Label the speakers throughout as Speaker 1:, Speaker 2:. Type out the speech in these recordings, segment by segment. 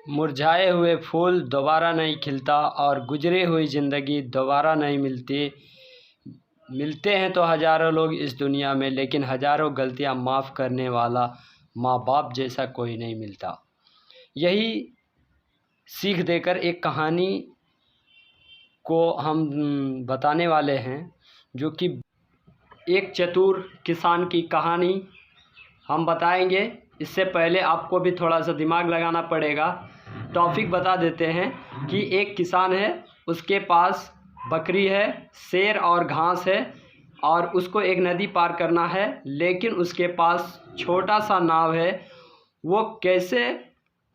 Speaker 1: मुरझाए हुए फूल दोबारा नहीं खिलता और गुजरी हुई ज़िंदगी दोबारा नहीं मिलती। मिलते हैं तो हज़ारों लोग इस दुनिया में, लेकिन हज़ारों गलतियां माफ़ करने वाला माँ बाप जैसा कोई नहीं मिलता। यही सीख देकर एक कहानी को हम बताने वाले हैं, जो कि एक चतुर किसान की कहानी हम बताएंगे। इससे पहले आपको भी थोड़ा सा दिमाग लगाना पड़ेगा। टॉपिक बता देते हैं कि एक किसान है, उसके पास बकरी है, शेर और घास है, और उसको एक नदी पार करना है, लेकिन उसके पास छोटा सा नाव है। वो कैसे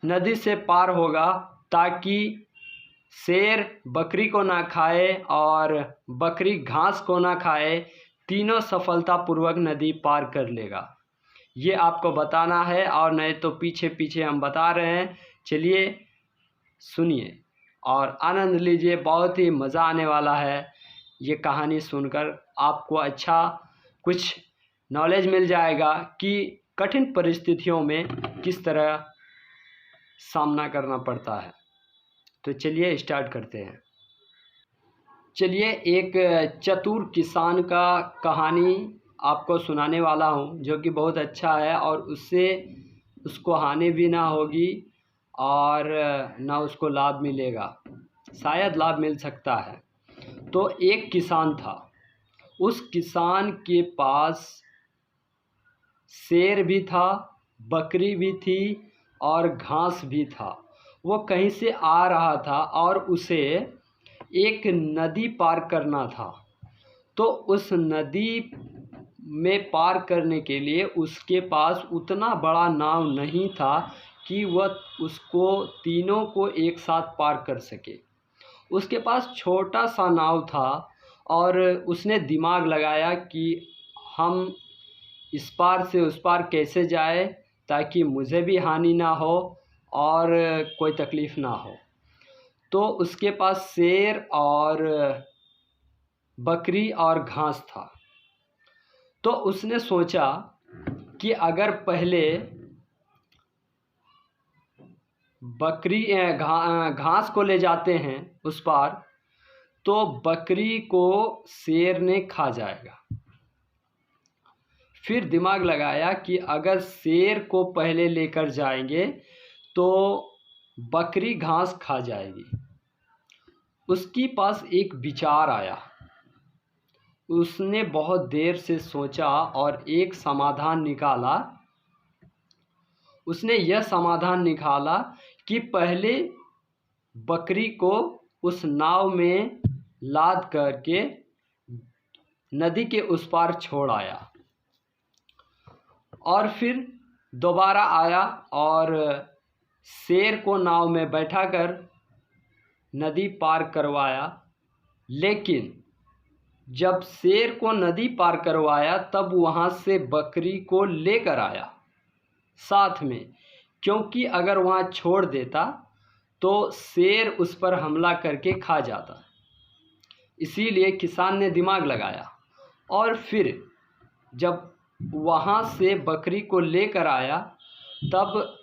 Speaker 1: नदी से पार होगा ताकि शेर बकरी को ना खाए और बकरी घास को ना खाए, तीनों सफलतापूर्वक नदी पार कर लेगा, ये आपको बताना है। और नहीं तो पीछे पीछे हम बता रहे हैं। चलिए सुनिए और आनंद लीजिए, बहुत ही मज़ा आने वाला है ये कहानी सुनकर। आपको अच्छा कुछ नॉलेज मिल जाएगा कि कठिन परिस्थितियों में किस तरह सामना करना पड़ता है। तो चलिए स्टार्ट करते हैं। चलिए एक चतुर किसान का कहानी आपको सुनाने वाला हूँ, जो कि बहुत अच्छा है और उससे उसको हानि भी ना होगी और ना उसको लाभ मिलेगा, शायद लाभ मिल सकता है। तो एक किसान था, उस किसान के पास शेर भी था, बकरी भी थी और घास भी था। वो कहीं से आ रहा था और उसे एक नदी पार करना था। तो उस नदी में पार करने के लिए उसके पास उतना बड़ा नाव नहीं था कि वह उसको तीनों को एक साथ पार कर सके। उसके पास छोटा सा नाव था और उसने दिमाग लगाया कि हम इस पार से उस पार कैसे जाए ताकि मुझे भी हानि ना हो और कोई तकलीफ़ ना हो। तो उसके पास शेर और बकरी और घास था। तो उसने सोचा कि अगर पहले बकरी घास को ले जाते हैं उस पार, तो बकरी को शेर ने खा जाएगा। फिर दिमाग लगाया कि अगर शेर को पहले लेकर जाएंगे तो बकरी घास खा जाएगी। उसके पास एक विचार आया। उसने बहुत देर से सोचा और एक समाधान निकाला। उसने यह समाधान निकाला कि पहले बकरी को उस नाव में लाद करके नदी के उस पार छोड़ आया और फिर दोबारा आया और शेर को नाव में बैठाकर नदी पार करवाया। लेकिन जब शेर को नदी पार करवाया तब वहाँ से बकरी को लेकर आया साथ में, क्योंकि अगर वहाँ छोड़ देता तो शेर उस पर हमला करके खा जाता। इसीलिए किसान ने दिमाग लगाया और फिर जब वहाँ से बकरी को लेकर आया तब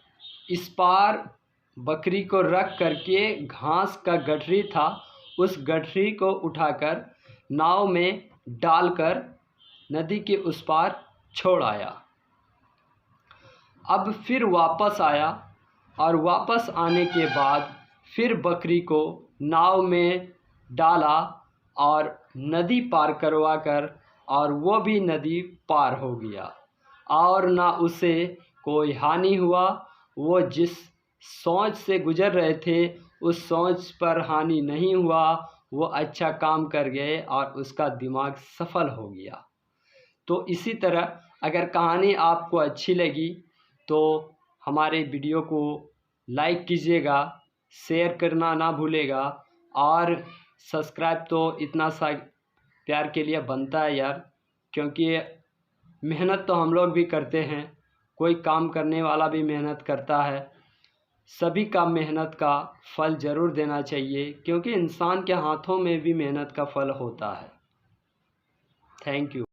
Speaker 1: इस पार बकरी को रख करके घास का गठरी था, उस गठरी को उठाकर नाव में डालकर नदी के उस पार छोड़ आया। अब फिर वापस आया और वापस आने के बाद फिर बकरी को नाव में डाला और नदी पार करवा कर, और वो भी नदी पार हो गया और ना उसे कोई हानि हुआ। वो जिस सोच से गुजर रहे थे उस सोच पर हानि नहीं हुआ। वो अच्छा काम कर गए और उसका दिमाग सफल हो गया। तो इसी तरह अगर कहानी आपको अच्छी लगी तो हमारे वीडियो को लाइक कीजिएगा, शेयर करना ना भूलेगा और सब्सक्राइब तो इतना सा प्यार के लिए बनता है यार, क्योंकि मेहनत तो हम लोग भी करते हैं, कोई काम करने वाला भी मेहनत करता है। सभी का मेहनत का फल ज़रूर देना चाहिए, क्योंकि इंसान के हाथों में भी मेहनत का फल होता है। Thank you.